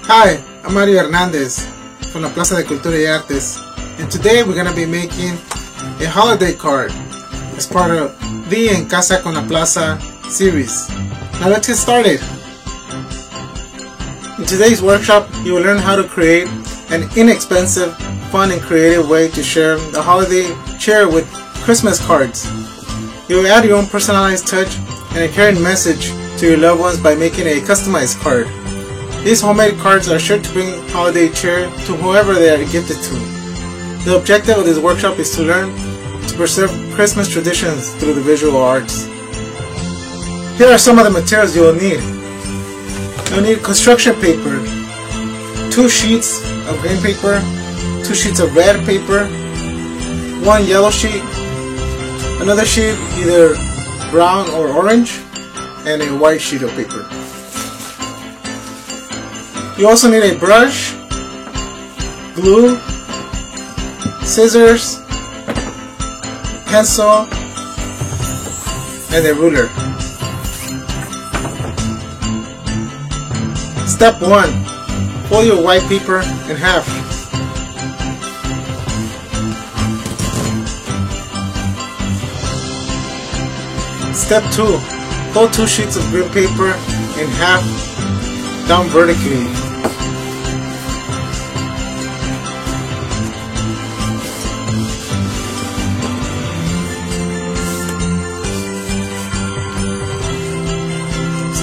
Hi, I'm Mario Hernandez from La Plaza de Cultura y Artes, and today we're going to be making a holiday card as part of the En Casa con La Plaza series. Now let's get started. In today's workshop, you will learn how to create an inexpensive, fun and creative way to share the holiday cheer with Christmas cards. You will add your own personalized touch and a caring message to your loved ones by making a customized card. These homemade cards are sure to bring holiday cheer to whoever they are gifted to. The objective of this workshop is to learn to preserve Christmas traditions through the visual arts. Here are some of the materials you will need. You'll need construction paper, 2 sheets of green paper, 2 sheets of red paper, 1 yellow sheet, another sheet either brown or orange, and a white sheet of paper. You also need a brush, glue, scissors, pencil, and a ruler. Step 1. Fold your white paper in half. Step 2. Fold 2 sheets of green paper in half down vertically.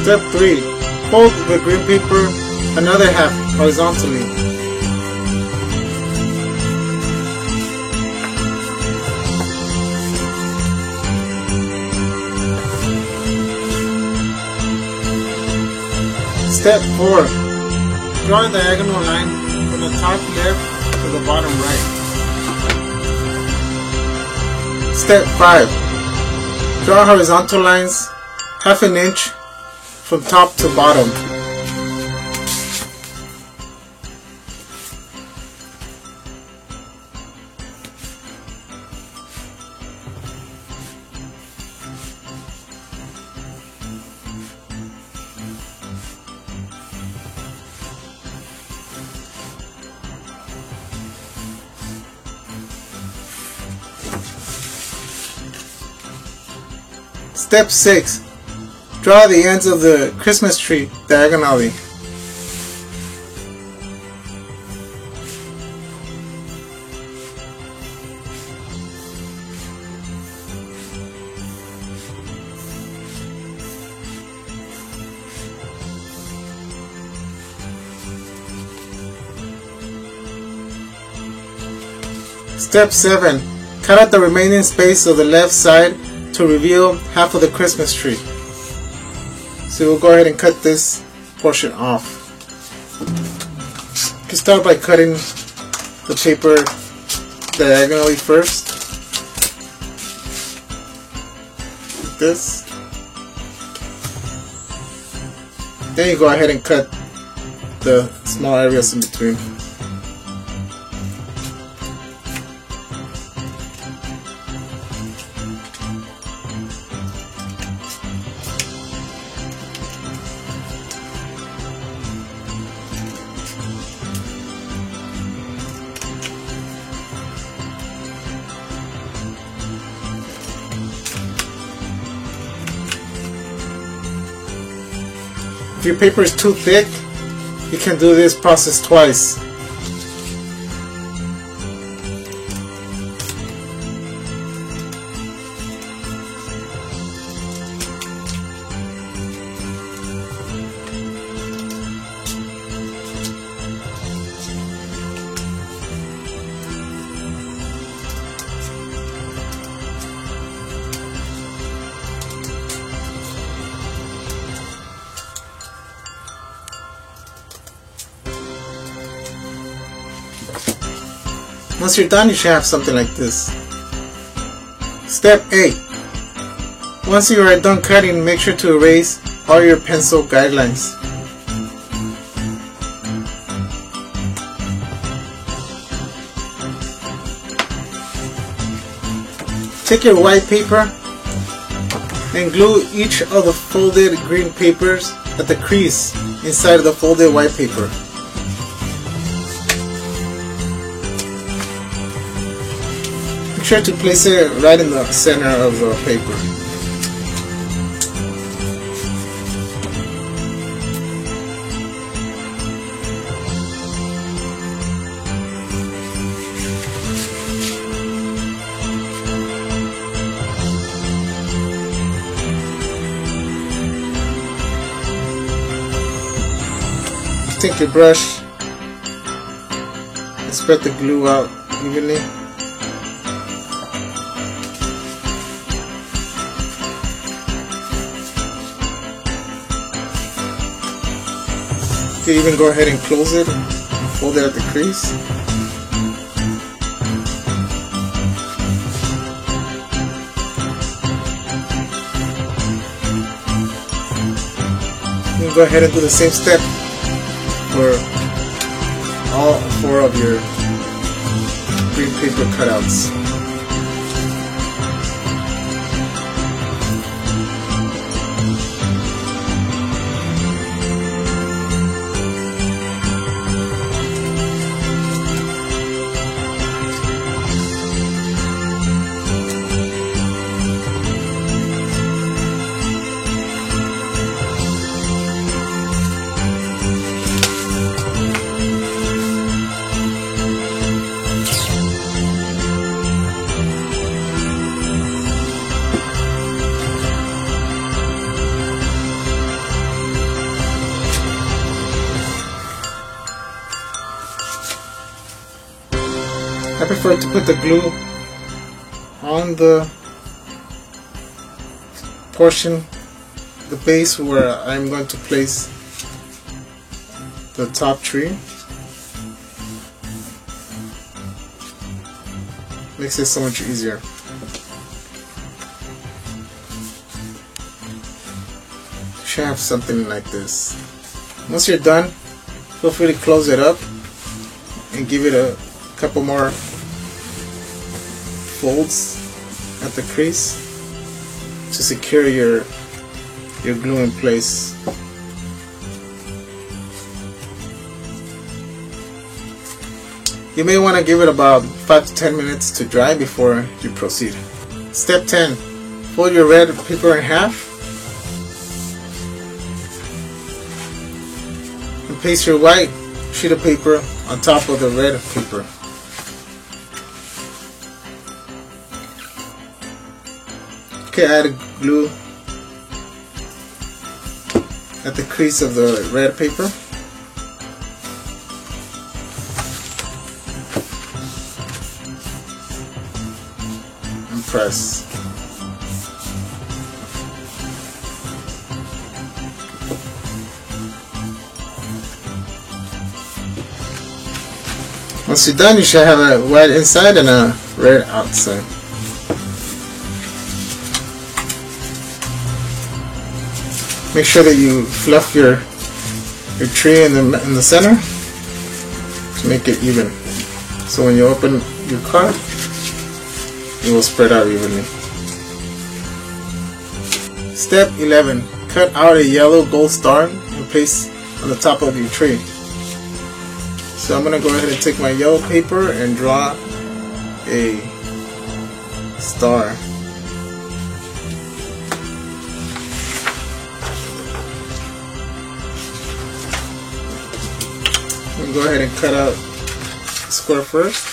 Step 3. Fold the green paper another half horizontally. Step 4. Draw a diagonal line from the top left to the bottom right. Step 5. Draw horizontal lines ½ inch from top to bottom. Step 6. Draw the ends of the Christmas tree diagonally. Step 7. Cut out the remaining space of the left side to reveal half of the Christmas tree. So we'll go ahead and cut this portion off. You can start by cutting the paper diagonally first, like this. Then you go ahead and cut the small areas in between. If your paper is too thick, you can do this process twice. Once you're done, you should have something like this. Step 8. Once you are done cutting, make sure to erase all your pencil guidelines. Take your white paper and glue each of the folded green papers at the crease inside of the folded white paper. Make sure to place it right in the center of the paper. Take your brush and spread the glue out evenly. You can even go ahead and close it and fold it at the crease. You can go ahead and do the same step for all 4 of your green paper cutouts. I prefer to put the glue on the portion, the base where I'm going to place the top tree. Makes it so much easier. You should have something like this. Once you're done, feel free to close it up and give it a couple more folds at the crease to secure your glue in place. You may want to give it about 5 to 10 minutes to dry before you proceed. Step 10. Fold your red paper in half and place your white sheet of paper on top of the red paper. Okay, add glue at the crease of the red paper. And press. Once you're done, you should have a white inside and a red outside. Make sure that you fluff your tree in the center to make it even. So when you open your card, it will spread out evenly. Step 11. Cut out a yellow gold star and place on the top of your tree. So I'm going to go ahead and take my yellow paper and draw a star. I'm going to go ahead and cut out the square first.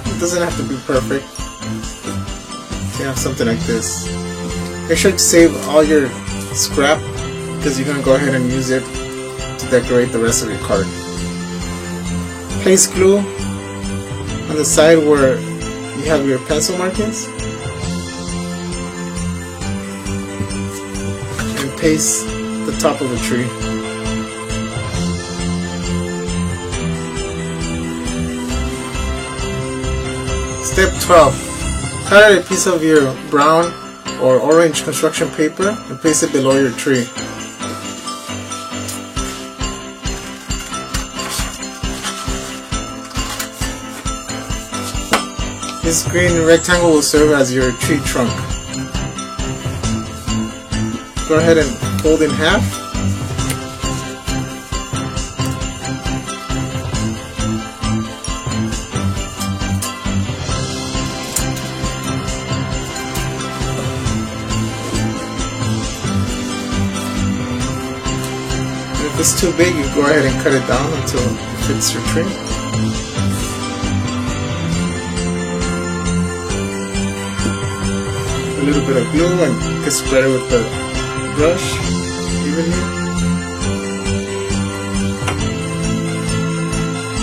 It doesn't have to be perfect. You can have something like this. Make sure to save all your scrap because you're going to go ahead and use it to decorate the rest of your card. Place glue on the side where you have your pencil markings and paste the top of the tree. Step 12. cut out a piece of your brown or orange construction paper and place it below your tree. This green rectangle will serve as your tree trunk. Go ahead and fold in half. And if it's too big, you go ahead and cut it down until it fits your tree. A little bit of glue and you can spread it with the brush evenly.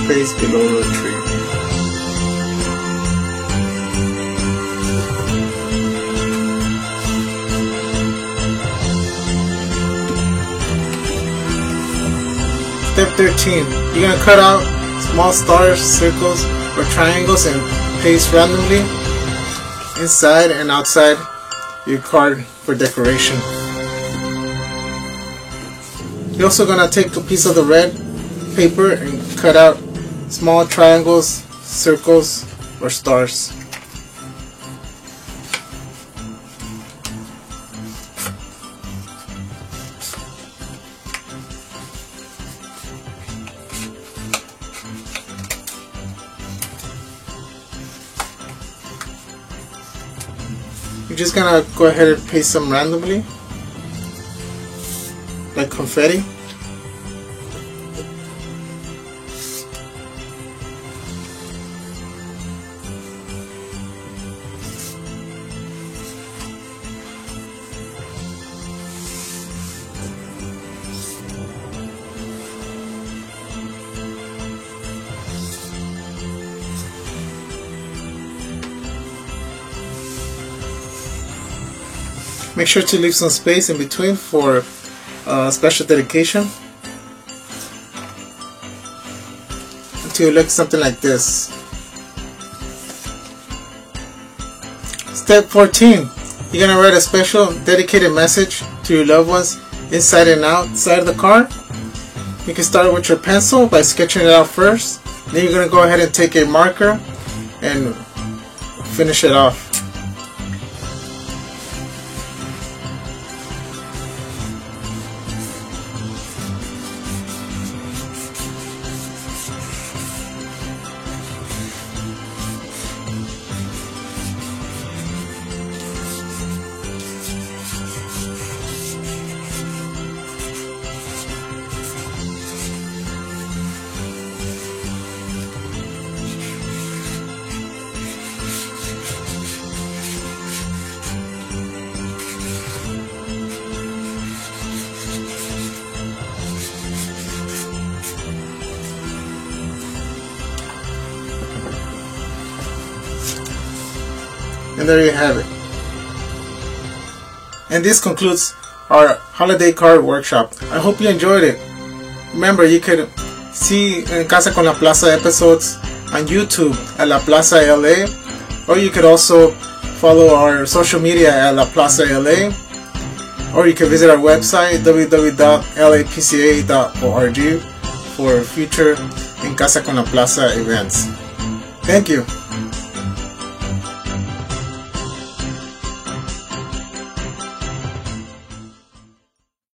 Place below the tree. Step 13. You're going to cut out small stars, circles, or triangles and paste randomly inside and outside your card for decoration. You're also going to take a piece of the red paper and cut out small triangles, circles, or stars. You're just gonna go ahead and paste some randomly, like confetti. Make sure to leave some space in between for special dedication until it looks something like this. Step 14. You're going to write a special dedicated message to your loved ones inside and outside of the card. You can start with your pencil by sketching it out first. Then you're going to go ahead and take a marker and finish it off. And there you have it. And this concludes our holiday card workshop. I hope you enjoyed it. Remember, you could see En Casa con La Plaza episodes on YouTube at La Plaza LA, or you could also follow our social media at La Plaza LA, or you can visit our website www.lapca.org for future En Casa con La Plaza events. Thank you.